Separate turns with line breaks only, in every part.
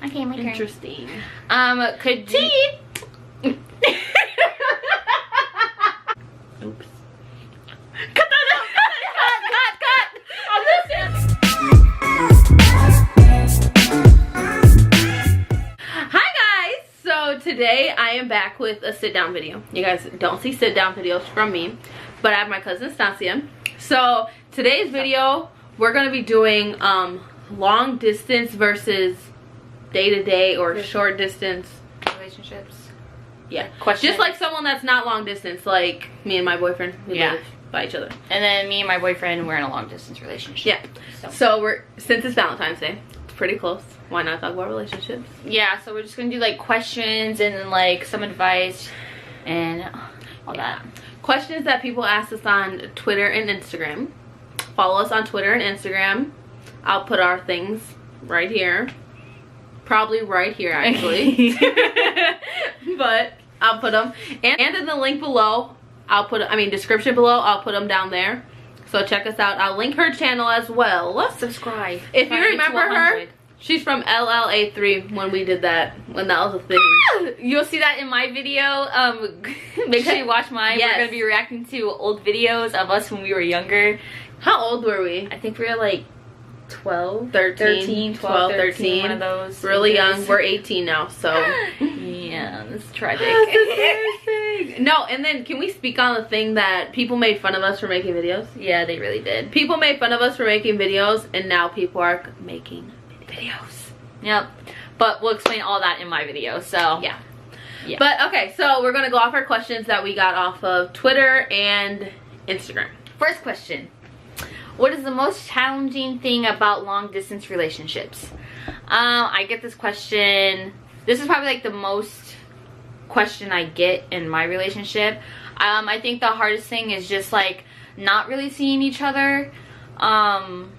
Okay, my turn.
Interesting.
Could tea.
Oops.
Cut that out. Cut.
Hi guys! So today I am back with a sit down video. You guys don't see sit down videos from me, but I have my cousin Sonsy. So today's video, we're gonna be doing long distance versus day-to-day or short distance
Relationships.
Yeah,
Question.
just like someone that's not long distance, like me and my boyfriend. We live by each other.
And then me and my boyfriend, we're in a long distance relationship.
Yeah. So we're, since it's Valentine's Day, it's pretty close. Why not talk about relationships?
Yeah, so we're just gonna do like questions and then like some advice and all that.
Questions that people ask us on Twitter and Instagram. Follow us on Twitter and Instagram. I'll put our things right here. Probably right here, actually. But I'll put them. And in the link below, description below, I'll put them down there. So check us out. I'll link her channel as well.
Subscribe.
If you remember her, she's from LLA3 when we did that, when that was a thing.
You'll see that in my video. Make sure you watch mine.
Yes.
We're going to be reacting to old videos of us when we were younger.
How old were we?
I think we were like 12,
13, 12, 13.
One of those.
Really young. We're 18 now, so.
Yeah, it's tragic.
No, and then can we speak on the thing that people made fun of us for making videos?
Yeah, they really did.
People made fun of us for making videos, and now people are making videos.
Yep. But we'll explain all that in my video, so.
Yeah. But, okay, so we're going to go off our questions that we got off of Twitter and Instagram.
First question. What is the most challenging thing about long distance relationships? I get this question. This is probably like the most question I get in my relationship. I think the hardest thing is just like not really seeing each other. And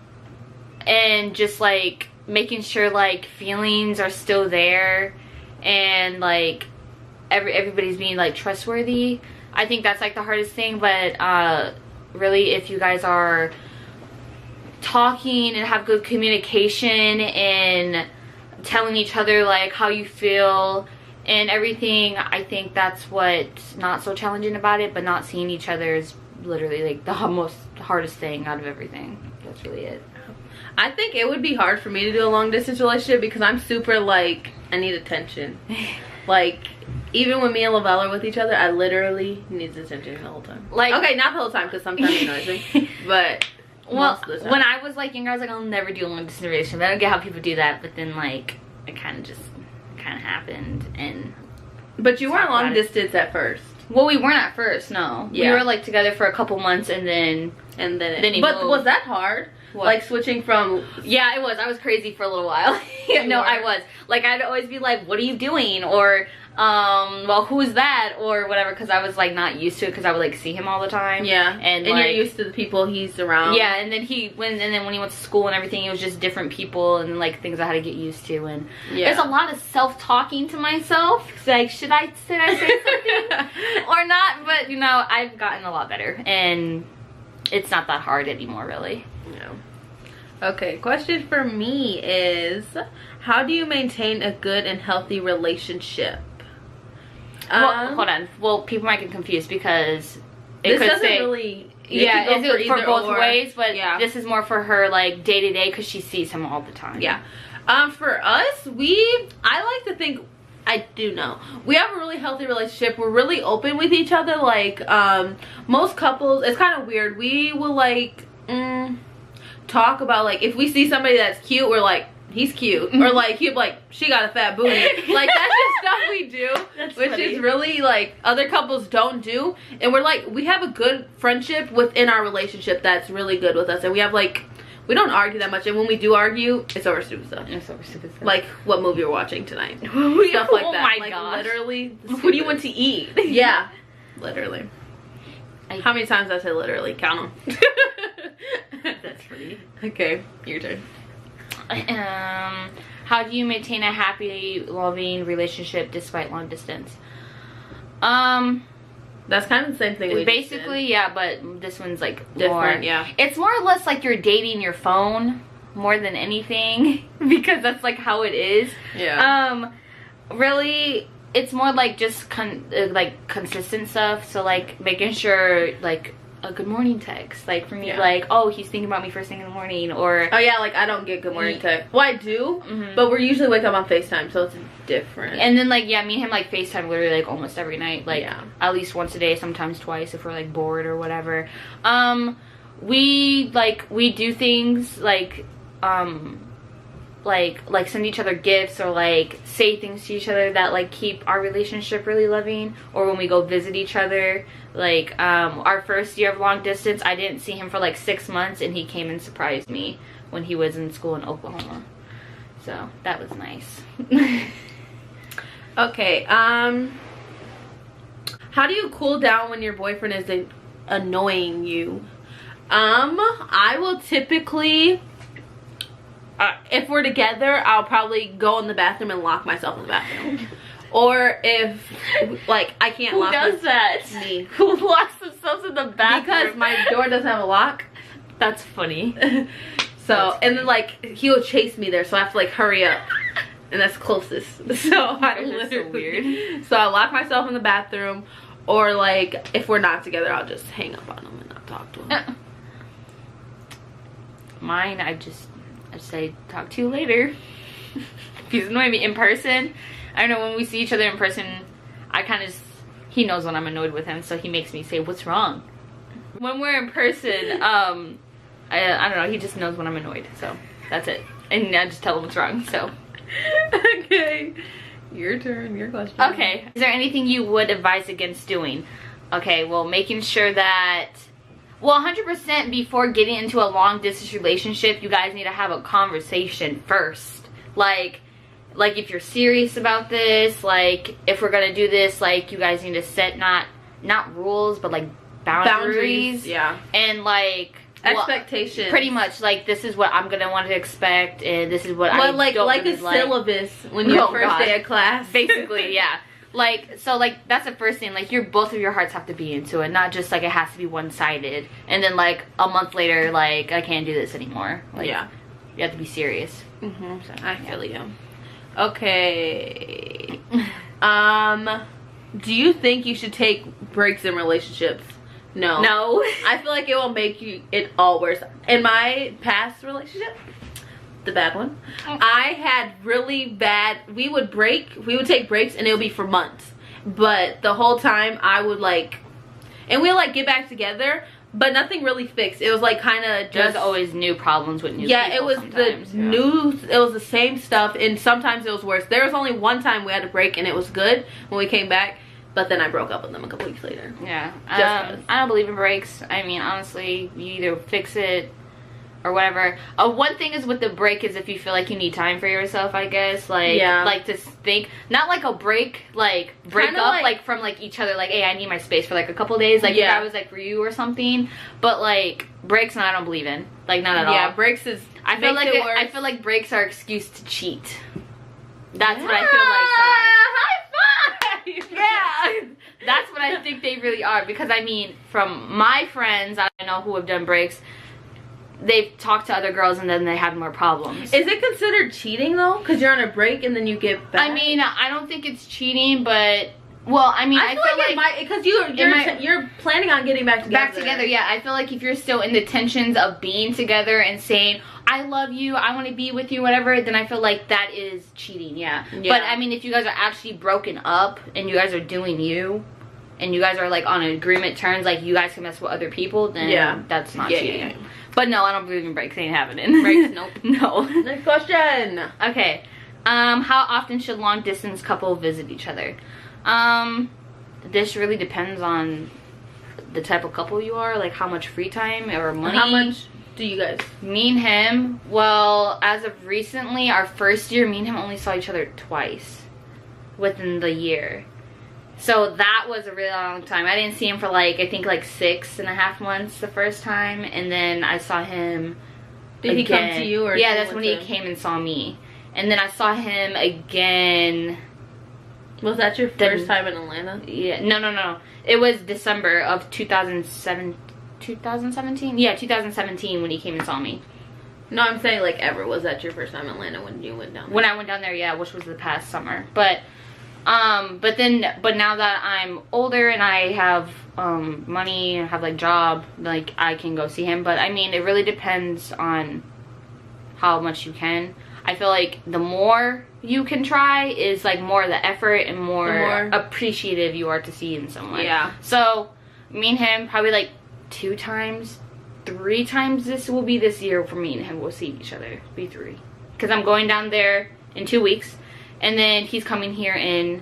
just like making sure like feelings are still there. And like everybody's being like trustworthy. I think that's like the hardest thing. But really, if you guys are talking and have good communication and telling each other like how you feel and everything, I think that's what's not so challenging about it. But not seeing each other is literally like the most hardest thing out of everything. That's really it.
I think it would be hard for me to do a long distance relationship because I'm super like, I need attention. Like, even when me and Lavelle are with each other, I literally need attention the whole time. Like, okay, not the whole time because sometimes he annoys me, but
well, when I was like younger, I was like, I'll never do a long distance relationship. I don't get how people do that, but then like it kind of happened. And
but you weren't long distance at first.
Well, we weren't at first. No, we were like together for a couple months, and then he
but
moved.
Was that hard? What? Like switching from?
Yeah, it was. I was crazy for a little while. No, I was. Like, I'd always be like, what are you doing? Or well, who's that? Or whatever, because I was like not used to it because I would like see him all the time.
Yeah.
And
like,
you're
used to the people he's around.
Yeah, and then when he went to school and everything, it was just different people and like things I had to get used to. And there's a lot of self-talking to myself. Like, should I say something or not? But you know, I've gotten a lot better and it's not that hard anymore, really.
No. Okay, question for me is, how do you maintain a good and healthy relationship?
Well, hold on. Well, people might get confused because
this doesn't really.
Yeah, is it for both ways? But
yeah,
this is more for her like day to day because she sees him all the time.
Yeah. For us, I like to think. I do know we have a really healthy relationship. We're really open with each other. Like most couples, it's kind of weird. We will like talk about like if we see somebody that's cute, we're like, he's cute, or like he'd be like, she got a fat booty. Like that's just stuff we do. That's which funny. Is really like other couples don't do. And we're like, we have a good friendship within our relationship that's really good with us. And we have like, we don't argue that much, and when we do argue, it's over stupid stuff.
It's over stupid stuff.
Like what movie we're watching tonight. Stuff like that.
Oh my
like,
gosh.
Literally.
What do you want to eat?
Yeah. Literally. How many times I say literally? Count them.
That's funny.
Okay, your turn.
How do you maintain a happy, loving relationship despite long distance?
That's kind of the same thing we
basically, yeah, but this one's like
different,
more,
yeah.
It's more or less like you're dating your phone. more than anything because that's like how it is.
Yeah.
Really, it's more like just consistent stuff. So like making sure like a good morning text, like for me, like, oh, he's thinking about me first thing in the morning, or
oh yeah, like I don't get good morning text. Well, I do, but we're usually wake up on FaceTime, so it's different.
And then like me and him like FaceTime literally like almost every night, like at least once a day, sometimes twice if we're like bored or whatever. We do things like like send each other gifts or like say things to each other that like keep our relationship really loving. Or when we go visit each other, like our first year of long distance, I didn't see him for like 6 months, and he came and surprised me when he was in school in Oklahoma, so that was nice.
Okay, how do you cool down when your boyfriend is annoying you? I will typically, if we're together, I'll probably go in the bathroom and lock myself in the bathroom. Or if, like, I can't lock
Who does that?
Me.
Who locks themselves in the bathroom?
Because my door doesn't have a lock.
That's funny.
So, and then, like, he'll chase me there, so I have to, like, hurry up. And that's closest. So, I literally,
so weird.
So, I lock myself in the bathroom. Or, like, if we're not together, I'll just hang up on him and not talk to him.
Mine, I say, talk to you later. If he's annoying me in person, I don't know, when we see each other in person, I kind of just, he knows when I'm annoyed with him, so he makes me say, what's wrong? When we're in person, I don't know, he just knows when I'm annoyed, so that's it. And I just tell him what's wrong, so.
Okay, your turn, your question.
Okay, is there anything you would advise against doing? Okay, well, making sure that, well, 100% before getting into a long distance relationship, you guys need to have a conversation first. Like if you're serious about this, like if we're gonna do this, like you guys need to set not rules, but like boundaries.
Yeah.
And like
expectations.
Well, pretty much, like this is what I'm gonna want to expect, and this is what I
like
don't
like
really
a syllabus when you're first day of class.
Basically, yeah. Like, so like that's the first thing, like both of your hearts have to be into it, not just like it has to be one-sided and then like a month later, like I can't do this anymore. Like,
yeah,
you have to be serious.
So, I feel you. Okay. Do you think you should take breaks in relationships? No.
No.
I feel like it will make it all worse. In my past relationship, the bad one, I had really bad, we would take breaks and it would be for months. But the whole time I would like, and we'll like get back together, but nothing really fixed. It was like kind of just,
there's always new problems with new people.
It was it was the same stuff, and sometimes it was worse. There was only one time we had a break and it was good when we came back, but then I broke up with them a couple weeks later.
Yeah. I don't believe in breaks. I mean, honestly, you either fix it or whatever. One thing is with the break is if you feel like you need time for yourself, I guess. Like, like to think, not like a break, like break
kinda
up like from like each other, like, hey, I need my space for like a couple days, like if I was like for you or something. But like breaks, no, I don't believe in, like, not at all.
Yeah, breaks is,
I feel like breaks are excuse to cheat. That's what I feel like. High five. Yeah. That's what I think they really are, because I mean, from my friends I know who have done breaks, they've talked to other girls and then they have more problems.
Is it considered cheating though? Because you're on a break and then you get back?
I mean, I don't think it's cheating, but, well, I mean, I feel like
because you're planning on getting back together.
Yeah. I feel like if you're still in the tensions of being together and saying, I love you, I want to be with you, whatever, then I feel like that is cheating, yeah. But I mean, if you guys are actually broken up and you guys are doing you, and you guys are like on agreement terms, like you guys can mess with other people, then that's not cheating. But no, I don't believe in breaks. Ain't happening.
Breaks, nope.
No.
Next question.
Okay. How often should long distance couple visit each other? This really depends on the type of couple you are, like how much free time or money.
How much do you guys? Me
and him, well, as of recently, our first year, me and him only saw each other twice within the year. So that was a really long time. I didn't see him for like, I think like 6.5 months the first time, and then I saw him
Did he come to you? Or
yeah, that's when he came and saw me. And then I saw him again.
Was that your first time in Atlanta?
Yeah, no. It was December of 2017. Yeah, 2017 when he came and saw me.
No, I'm saying like ever. Was that your first time in Atlanta when you went down there?
When I went down there, yeah, which was the past summer. But now that I'm older and I have money and have like job, like I can go see him. But I mean, it really depends on how much you can. I feel like the more you can try is like more the effort and more appreciative you are to seeing someone.
Yeah.
So me and him probably like 2 times, 3 times this year for me and him. We'll see each other. Be 3. Because I'm going down there in 2 weeks. And then he's coming here in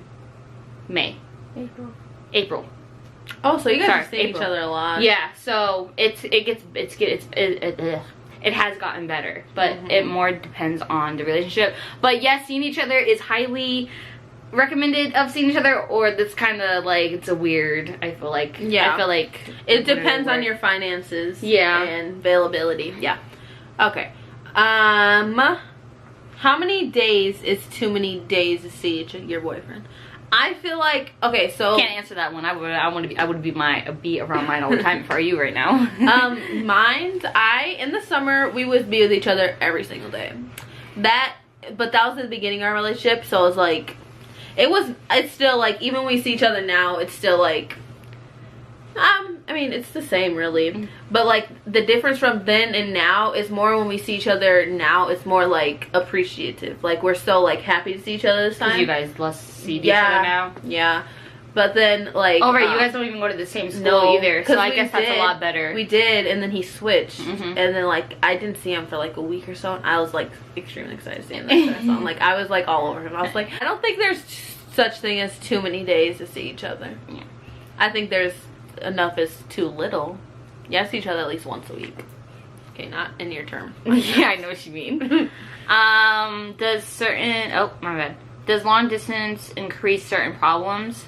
May. April.
Oh, so you guys are seeing each other a lot.
Yeah, so it has gotten better, but it more depends on the relationship. But yes, seeing each other is highly recommended of seeing each other, or that's kind of like, it's a weird, I feel like.
Yeah.
I feel like
it depends on your finances.
Yeah.
And availability. Yeah. Okay. How many days is too many days to see your boyfriend? I feel like, okay, so
can't answer that one. I would be around mine all the time. For you right now.
In the summer we would be with each other every single day. But that was at the beginning of our relationship, so it's like, it's still like, even when we see each other now, it's still like, I mean, it's the same really, but like the difference from then and now is more when we see each other now, it's more like appreciative. Like we're so like happy to see each other this time.
You guys less see each other now.
Yeah. But then like,
oh right, you guys don't even go to the same school either, so I guess that's a lot better.
We did, and then he switched, and then like I didn't see him for like a week or so, and I was like extremely excited to see him. So I'm like, I was like all over him. I was like, I don't think there's such thing as too many days to see each other. Yeah. I think there's enough is too little. Yeah, see each other at least once a week. Okay, not in your term.
Yeah, I know what you mean. Does long distance increase certain problems?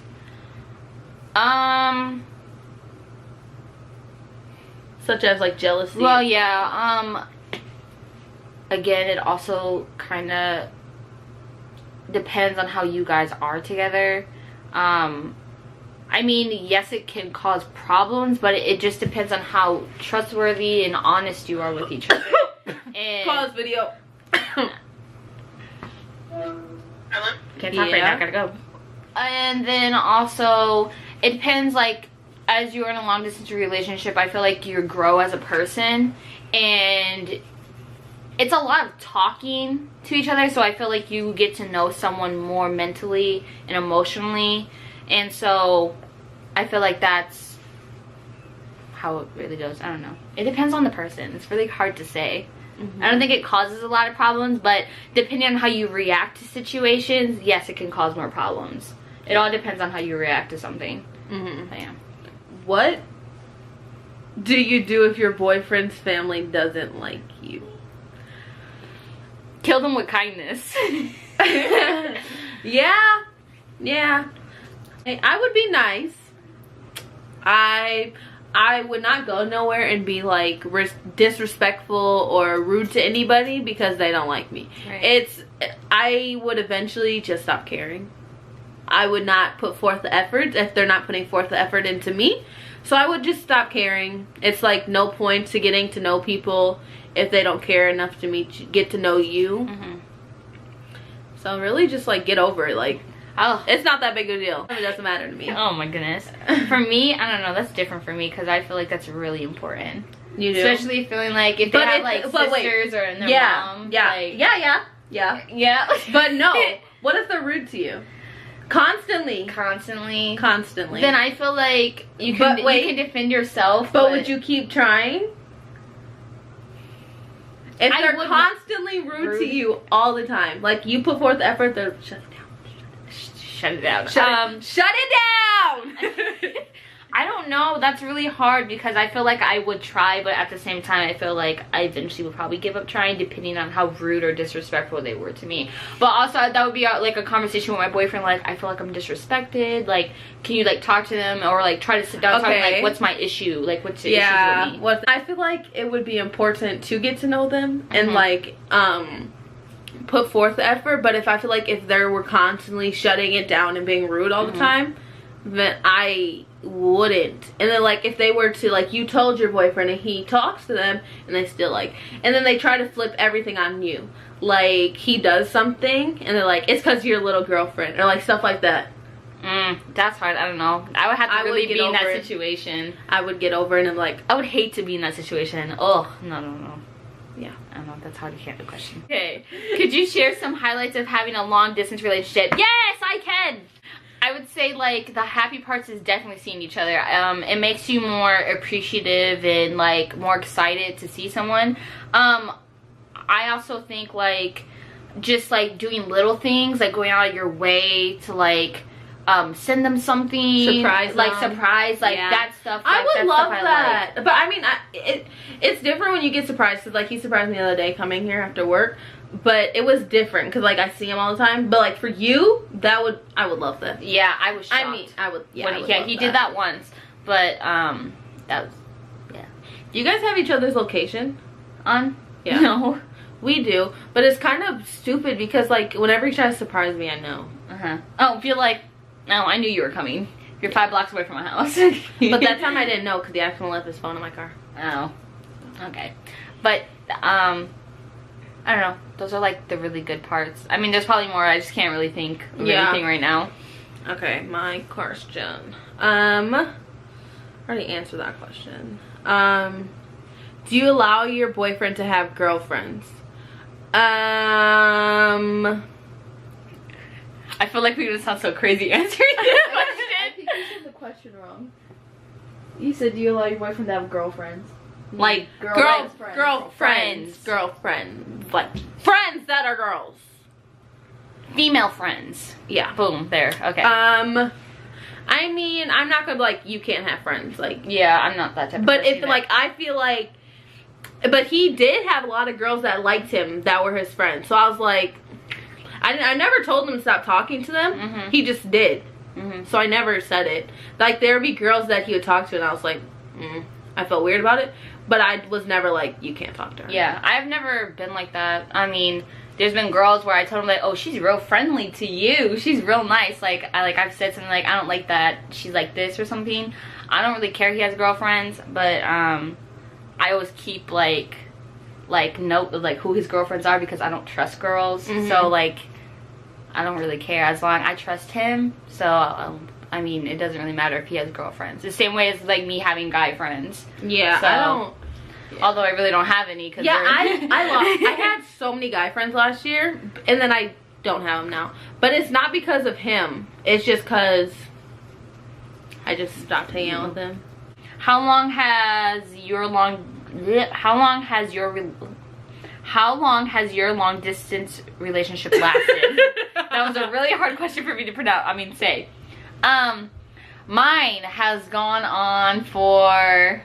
Such as like jealousy?
Well, yeah. Again, it also kind of depends on how you guys are together. I mean, yes, it can cause problems, but it just depends on how trustworthy and honest you are with each other. And
pause video.
Hello?
Can't talk right now, gotta go. And then also, it depends, like, as you're in a long distance relationship, I feel like you grow as a person, and it's a lot of talking to each other, so I feel like you get to know someone more mentally and emotionally. And so I feel like that's how it really goes. I don't know. It depends on the person. It's really hard to say. I don't think it causes a lot of problems, but depending on how you react to situations, yes, it can cause more problems. It all depends on how you react to something. Yeah.
What do you do if your boyfriend's family doesn't like you?
Kill them with kindness.
Yeah. Hey, I would be nice. I would not go nowhere and be like disrespectful or rude to anybody because they don't like me. Right. I would eventually just stop caring. I would not put forth the effort if they're not putting forth the effort into me. So I would just stop caring. It's like no point to getting to know people if they don't care enough to get to know you. So really just like get over it. Like, oh, it's not that big of a deal. It doesn't matter to me.
Oh my goodness. For me, I don't know. That's different for me because I feel like that's really important.
You do?
Especially feeling like if they have like sisters or their mom.
Yeah.
Like,
yeah. But no. What if they're rude to you? Constantly.
Then I feel like you can defend yourself.
But would you keep trying? If they're constantly rude to you all the time, like you put forth the effort, they're shut it down. Shut it down.
I don't know. That's really hard because I feel like I would try, but at the same time, I feel like I eventually would probably give up trying, depending on how rude or disrespectful they were to me. But also, that would be like a conversation with my boyfriend. Like, I feel like I'm disrespected. Like, can you like talk to them or like try to sit down and talk? Like, what's my issue? Like, what's the issue with me?
I feel like it would be important to get to know them and like put forth the effort. But if they were constantly shutting it down and being rude all the time, then I wouldn't. And then like if they were to like, you told your boyfriend and he talks to them and they still like, and then they try to flip everything on you. Like he does something and they're like, it's because you're a little girlfriend, or like stuff like that.
That's hard. I don't know. I would have to really be in that situation.
I would get over it and like,
I would hate to be in that situation. Oh, no.
Yeah.
I don't know. That's hard to answer the question. Okay. Could you share some highlights of having a long distance relationship? Yes, I can. I would say like the happy parts is definitely seeing each other. It makes you more appreciative and like more excited to see someone. I also think like just like doing little things, like going out of your way to like send them something,
surprise
that stuff.
I would love that. But I mean, it's different when you get surprised, because like he surprised me the other day coming here after work. But it was different because like I see him all the time. But like for you, I would love that.
Yeah, I was shocked.
I mean, I would. Yeah,
he did that once, but that was, yeah.
Do you guys have each other's location?
Yeah. No,
we do, but it's kind of stupid because like whenever he tries to surprise me, I know.
Oh, feel like, no, I knew you were coming. You're 5 blocks away from my house.
But that time I didn't know because he accidentally left his phone in my car.
Oh, okay. But I don't know. Those are like the really good parts. I mean, there's probably more. I just can't really think of anything right now.
Okay, my question. I already answered that question. Do you allow your boyfriend to have girlfriends? I
feel like we're gonna sound so crazy answering this question.
I think you said the question wrong. You said, do you allow your boyfriend to have girlfriends?
Like
girlfriends, like friends that are girls,
female friends.
Yeah.
Boom. There. Okay.
I mean, I'm not gonna be like, you can't have friends. Like,
yeah, I'm not that type of
but
person
if like I feel like, but he did have a lot of girls that liked him that were his friends. So I was like, I never told him to stop talking to them. He just did. So I never said it. Like there would be girls that he would talk to, and I was like, I felt weird about it. But I was never like, you can't talk to her.
Yeah, I've never been like that. I mean, there's been girls where I told them like, oh, she's real friendly to you. She's real nice. Like I've said something like, I don't like that she's like this or something. I don't really care he has girlfriends, but I always keep like note of like who his girlfriends are, because I don't trust girls. So like I don't really care as long I trust him. So I mean, it doesn't really matter if he has girlfriends. The same way as like me having guy friends.
Yeah, so, I don't.
Yeah. Although I really don't have any. Cause
I had so many guy friends last year, and then I don't have them now. But it's not because of him. It's just because I just stopped hanging out with him.
How long has your long distance relationship lasted? That was a really hard question for me to pronounce. I mean, say. Mine has gone on for,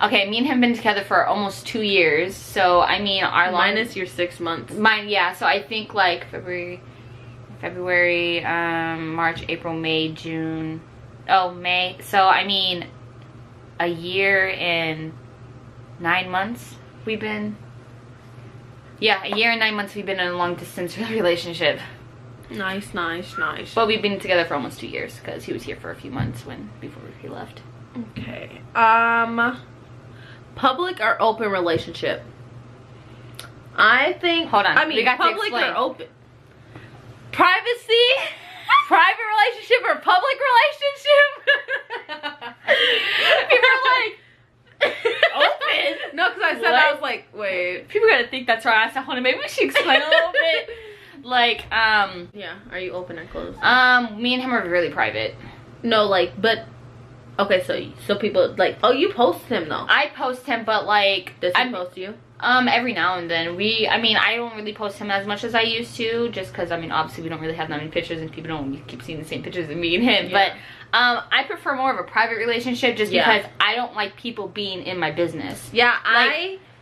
okay, me and him have been together for almost 2 years. So I mean, our
minus your 6 months.
Mine, yeah. So I think like February, March, April, May, June. Oh, May. So I mean, a year and 9 months we've been. Yeah, a year and 9 months we've been in a long distance relationship.
Nice.
But we've been together for almost 2 years because he was here for a few months before he left.
Okay. Public or open relationship? I think.
Hold on.
I mean, public or open? Privacy? Private relationship or public relationship?
People are like, open?
No, because I said that, I was like, wait.
People gotta think that's right. I said, hold on, maybe we should explain a little bit. Like,
yeah, are you open or closed?
Me and him are really private.
No, like, but, okay, so people, like, oh, you post him, though.
I post him, but, like.
Does he post you?
Every now and then. I mean, I don't really post him as much as I used to, just because, I mean, obviously we don't really have that many pictures, and people don't keep seeing the same pictures of me and him,
yeah.
But, I prefer more of a private relationship, just because I don't like people being in my business.
Yeah,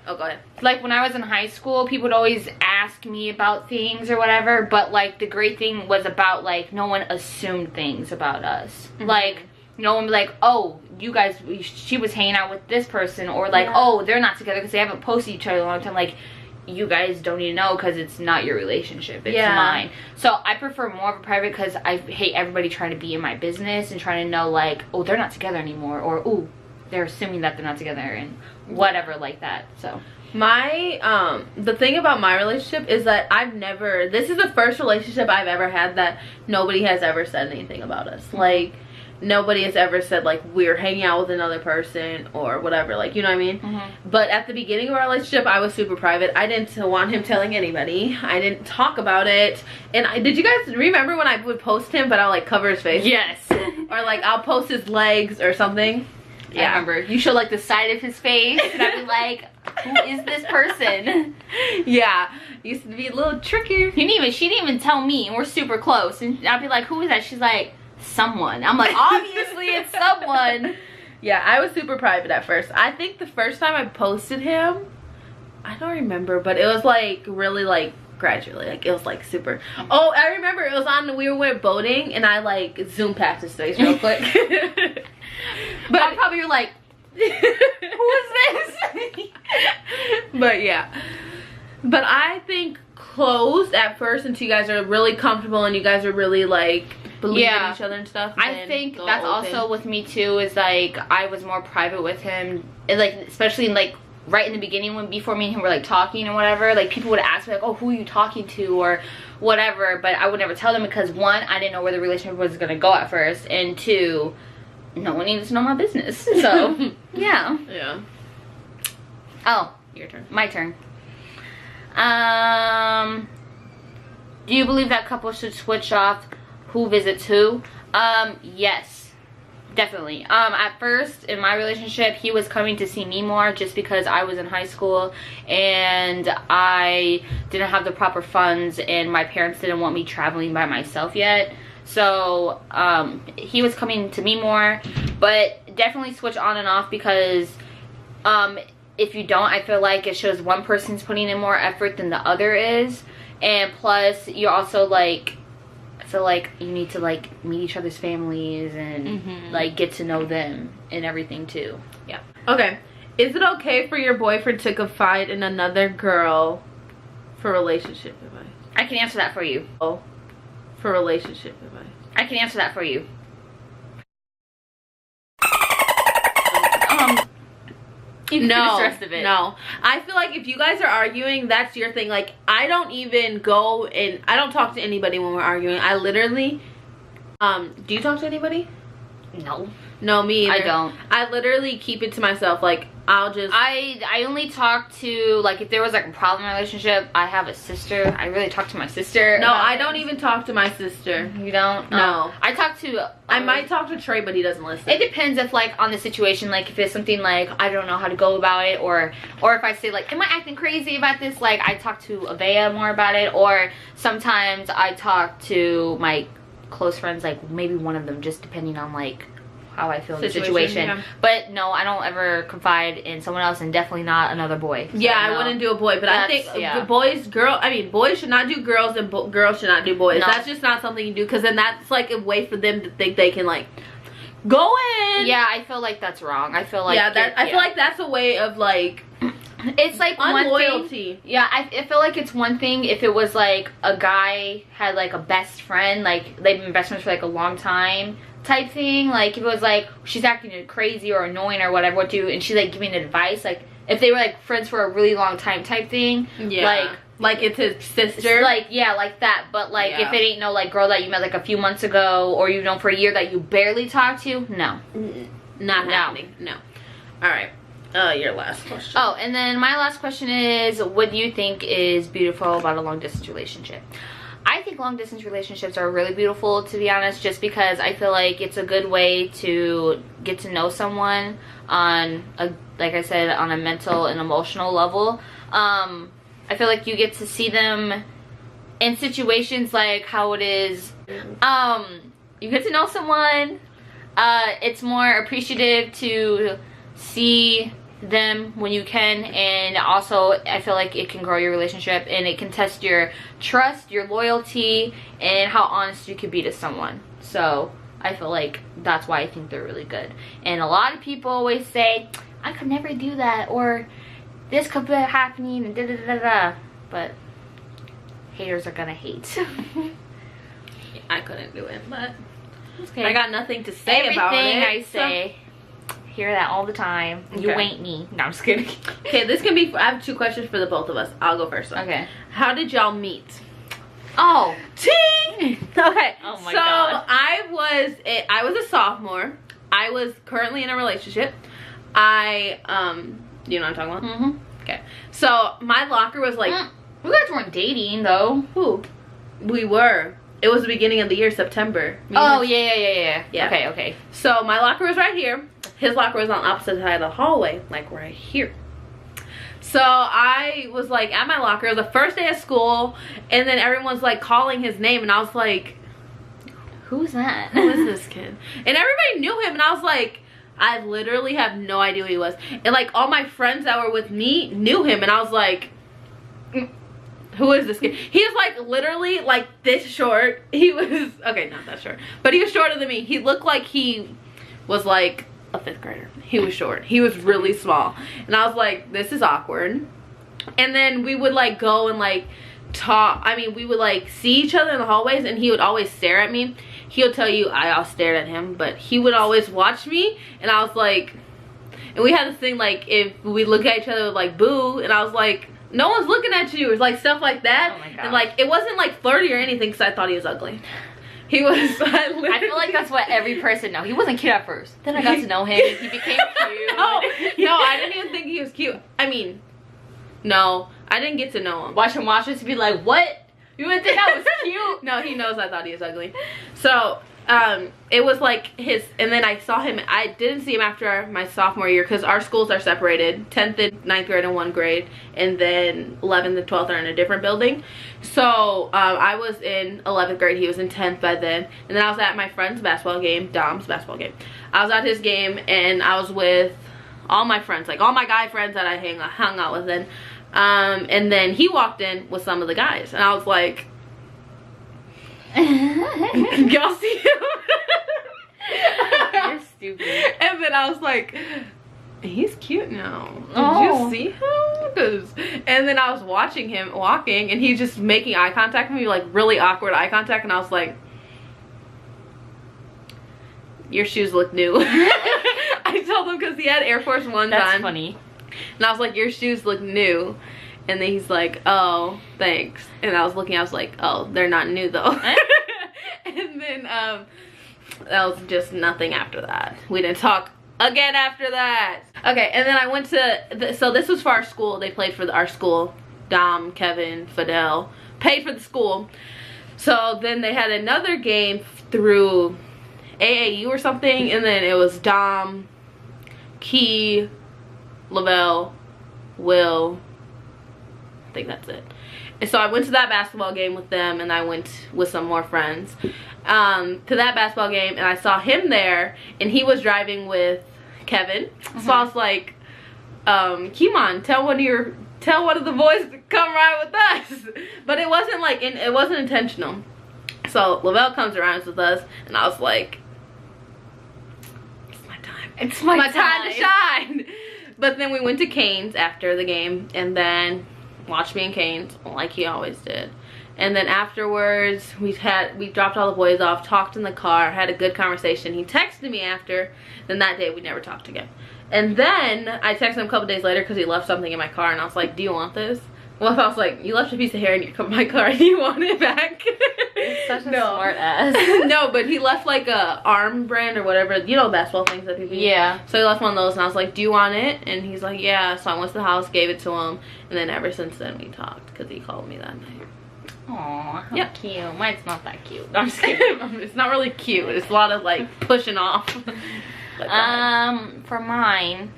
oh, go ahead. Like, when I was in high school, people would always ask me about things or whatever, but, like, the great thing was about, like, no one assumed things about us. Like, no one would be like, oh, you guys, she was hanging out with this person, or, like, oh, they're not together because they haven't posted each other in a long time. Like, you guys don't need to know because it's not your relationship, it's
Yeah.
mine. So I prefer more of a private, because I hate everybody trying to be in my business and trying to know like, oh, they're not together anymore, or oh, they're assuming that they're not together, and whatever like that. So
my the thing about my relationship is that this is the first relationship I've ever had that nobody has ever said anything about us. Like, nobody has ever said like we're hanging out with another person or whatever, like, you know what I mean? But at the beginning of our relationship, I was super private. I didn't want him telling anybody. I didn't talk about it. And did you guys remember when I would post him but I'll like cover his face?
yes.
Or like I'll post his legs or something?
I remember you show like the side of his face and I'd be like, who is this person?
Yeah, used to be a little trickier.
She didn't even tell me, and we're super close, and I'd be like, who is that? She's like, someone. I'm like, obviously it's someone.
Yeah, I was super private at first. I think the first time I posted him, I don't remember, but it was like really like gradually, like it was like super. Oh, I remember it was we went boating and I like zoomed past his face real quick.
But I probably were like, who is this?
But yeah, but I think closed at first until you guys are really comfortable and you guys are really like believe in each other and stuff.
I think that's also with me too, is like I was more private with him, and like especially in like right in the beginning, when before me and him were like talking or whatever, like people would ask me like, oh, who are you talking to or whatever, but I would never tell them, because one, I didn't know where the relationship was gonna go at first, and two, no one needed to know my business. So yeah. Oh,
your turn.
My turn. Do you believe that couples should switch off who visits who? Yes, definitely. At first in my relationship, he was coming to see me more just because I was in high school and I didn't have the proper funds and my parents didn't want me traveling by myself yet. So he was coming to me more, but definitely switch on and off, because if you don't, I feel like it shows one person's putting in more effort than the other is, and plus you're also like, I feel like you need to like meet each other's families and like get to know them and everything too. Yeah.
Okay, is it okay for your boyfriend to confide in another girl for relationship advice?
I can answer that for you.
Oh, for relationship advice.
I can answer that for you. You can finish the rest of it.
No, I feel like if you guys are arguing, that's your thing. Like, I don't even go and I don't talk to anybody when we're arguing. I literally do you talk to anybody? No, me either.
I don't.
I literally keep it to myself. Like, I'll just
I only talk to, like, if there was like a problem in a relationship. I have a sister. I really talk to my sister.
No, I don't even talk to my sister.
You don't?
No.
I talk to
I might talk to Trey, but he doesn't listen.
It depends if like on the situation, like if it's something like I don't know how to go about it, or if I say like, am I acting crazy about this, like I talk to Avea more about it, or sometimes I talk to my close friends, like maybe one of them, just depending on like how I feel in the situation. Yeah. But no, I don't ever confide in someone else, and definitely not another boy. So
yeah,
no.
I wouldn't do a boy, but I think the boys should not do girls, and girls should not do boys. No. That's just not something you do, because then that's like a way for them to think they can like go in.
Yeah, I feel like that's wrong. I feel like
I feel like that's a way of like,
it's like
unloyalty.
Yeah, I feel like it's one thing if it was like a guy had like a best friend, like they've been best friends for like a long time type thing. Like if it was like she's acting crazy or annoying or whatever, what do, and she's like giving advice, like if they were like friends for a really long time type thing.
Yeah, like it's his sister,
like like that. But like if it ain't no like girl that you met like a few months ago, or you've known for a year that you barely talk to, no,
not happening. No. All right, your last question.
Oh, and then my last question is, what do you think is beautiful about a long distance relationship? I think long distance relationships are really beautiful, to be honest, just because I feel like it's a good way to get to know someone on a, like I said, on a mental and emotional level. I feel like you get to see them in situations like how it is. You get to know someone. It's more appreciative to see them when you can, and also I feel like it can grow your relationship, and it can test your trust, your loyalty, and how honest you could be to someone. So I feel like that's why I think they're really good. And a lot of people always say, I could never do that, or this could be happening and da da da da. But haters are gonna hate.
I couldn't do it, but
okay.
I got nothing to say about it.
Everything I say, hear that all the time. You ain't me. No, I'm just kidding.
Okay, this can be. I have 2 questions for the both of us. I'll go first.
Okay.
How did y'all meet?
Oh,
Ting! Okay.
Oh my God.
I was a sophomore. I was currently in a relationship. You know what I'm talking about?
Mm-hmm.
Okay. So my locker was like.
You guys weren't dating though.
Who? We were. It was the beginning of the year, September.
Oh yeah.
Yeah.
Okay.
So my locker was right here. His locker was on the opposite side of the hallway, like right here. So I was like at my locker. It was the first day of school, and then everyone's like calling his name, and I was like,
who's that?
who is this kid? And everybody knew him, and I was like, I literally have no idea who he was. And like all my friends that were with me knew him, and I was like, who is this kid? He was like literally like this short. He was, okay, not that short, but he was shorter than me. He looked like he was like a 5th grader. He was short. He was really small. And I was like, this is awkward. And then we would like go and like talk. I mean, we would like see each other in the hallways, and he would always stare at me. He'll tell you I all stared at him, but he would always watch me. And I was like, and we had this thing like if we look at each other like boo, and I was like, no one's looking at you. It's like stuff like that.
Oh my God.
And like it wasn't like flirty or anything because I thought he was ugly. He was.
I feel like that's what every person knows. He wasn't cute at first. Then I got to know him. He became cute.
No, I didn't even think he was cute. I mean, no, I didn't get to know him.
Watch this and be like, what? You didn't think that was cute?
No, he knows I thought he was ugly. So it was like his, and then I saw him. I didn't see him after my sophomore year because our schools are separated. 10th and 9th grade in one grade, and then 11th and 12th are in a different building. So I was in 11th grade. He was in 10th by then, and then I was at my friend's basketball game, Dom's basketball game. I was at his game, and I was with all my friends, like all my guy friends that I hung out with then. And then he walked in with some of the guys, and I was like, y'all see him?
You're stupid.
And then I was like, he's cute now. Did
Oh.
you see him? And then I was watching him walking, and he's just making eye contact with me, like really awkward eye contact, and I was like, your shoes look new. I told him because he had Air Force Ones on.
That's funny.
And I was like, your shoes look new. And then he's like, oh, thanks. And I was looking, I was like, oh, they're not new though. And then that was just nothing after that. We didn't talk again after that. Okay, and then I went to, so this was for our school. They played for our school. Dom, Kevin, Fidel paid for the school. So then they had another game through AAU or something. And then it was Dom, Key, Lavelle, Will, I think that's it. And so I went to that basketball game with them, and I went with some more friends to that basketball game, and I saw him there, and he was driving with Kevin. So I was like, Kimon, tell one of the boys to come ride with us. But it wasn't like, it wasn't intentional. So Lavelle comes around with us, and I was like, it's my time.
It's my
time to shine. But then we went to Cane's after the game, and then watched me in Cane's like he always did. And then afterwards, we dropped all the boys off, talked in the car, had a good conversation. He texted me after, then that day we never talked again. And then I texted him a couple days later because he left something in my car, and I was like, do you want this? Well, if I was like, you left a piece of hair in my car, do you want it back?
You're such a smart ass.
No, but he left like a arm brand or whatever, you know, basketball things that people use.
Yeah.
So he left one of those, and I was like, do you want it? And he's like, yeah. So I went to the house, gave it to him, and then ever since then we talked because he called me that night.
Aw, how
Yep.
cute. Mine's not that cute. I'm just kidding.
It's not really cute. It's a lot of like pushing off.
For mine,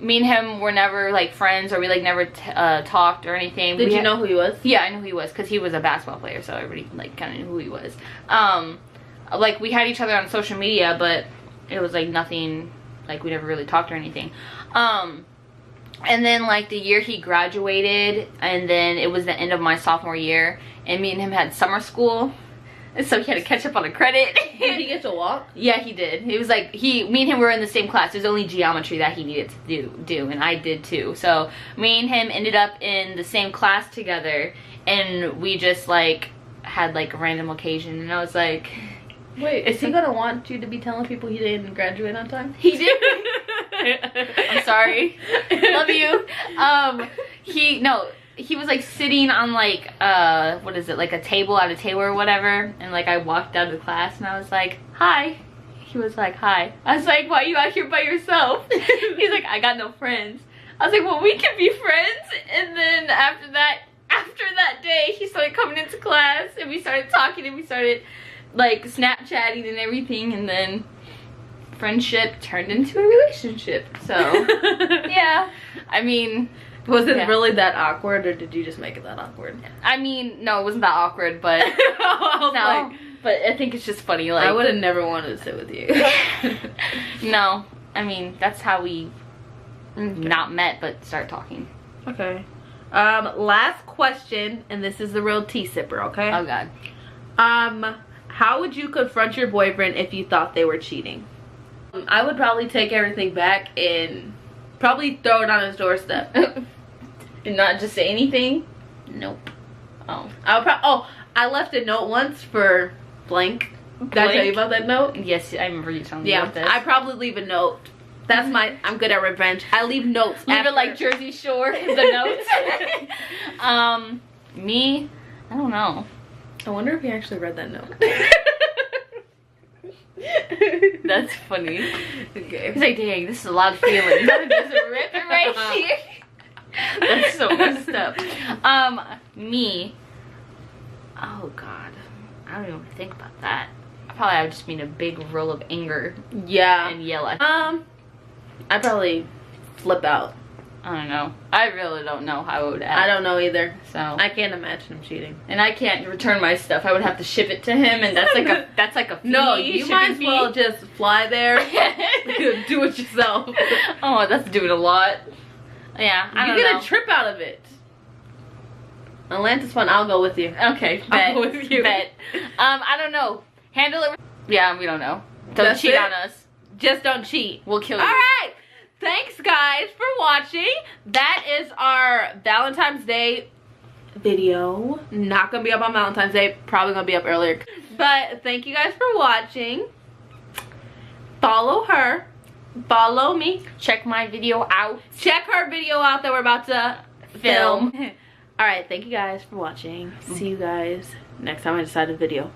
me and him were never like friends, or we like never talked or anything.
Did you know who he was?
Yeah, I knew who he was because he was a basketball player, so everybody like kind of knew who he was. Like we had each other on social media, but it was like nothing, like we never really talked or anything. And then like the year he graduated, and then it was the end of my sophomore year, and me and him had summer school. And so he had to catch up on a credit.
Did he get to walk?
Yeah, he did. It was like, me and him were in the same class. There's only geometry that he needed to do, and I did too. So me and him ended up in the same class together, and we just like had like a random occasion, and I was like,
wait, is he gonna want you to be telling people he didn't graduate on time?
he did. I'm sorry. Love you. He was like sitting on like what is it, like a table at a table or whatever, and like I walked out of the class and I was like, hi. He was like, hi. I was like, why are you out here by yourself? He's like, I got no friends. I was like, well, we can be friends. And then after that day, he started coming into class and we started talking and we started like Snapchatting and everything, and then friendship turned into a relationship. So yeah, I mean,
was it really that awkward, or did you just make it that awkward?
I mean, no, it wasn't that awkward, but but I think it's just funny. Like,
I would have never wanted to sit with you.
No, I mean, that's how we not met but start talking.
Okay. Last question, and this is the real tea sipper, okay?
Oh God.
How would you confront your boyfriend if you thought they were cheating? I would probably take everything back and probably throw it on his doorstep.
And not just say anything?
Nope.
Oh.
I left a note once for blank. Did I tell you about that note?
Yes, I remember you telling me about this.
I probably leave a note. That's I'm good at revenge. I leave notes.
Leave it like Jersey Shore, the notes. Me, I don't know.
I wonder if he actually read that note.
That's funny.
Okay.
He's like, dang, this is a lot of feelings. I'm just rip it right here. That's so messed up. Me. Oh God, I don't even think about that. I probably would just be in a big roll of anger.
Yeah.
And yell at.
I'd probably flip out.
I don't know. I really don't know how I would act.
I don't know either.
So
I can't imagine him cheating.
And I can't return my stuff. I would have to ship it to him, and that's like a fee.
No, you might as well just fly there. Do it yourself.
Oh, that's doing a lot. Yeah, I don't know.
You get a trip out of it. Atlanta's fun. I'll go with you.
Okay, bet.
I'll go with you.
Bet. I don't know. Handle it. Yeah, we don't know. Don't cheat on us.
Just don't cheat.
We'll kill you.
All right. Thanks, guys, for watching. That is our Valentine's Day video. Not gonna be up on Valentine's Day. Probably gonna be up earlier. But thank you guys for watching. Follow her. Follow me.
Check my video out.
Check her video out that we're about to film. All right. Thank you guys for watching. See you guys next time I decide a video.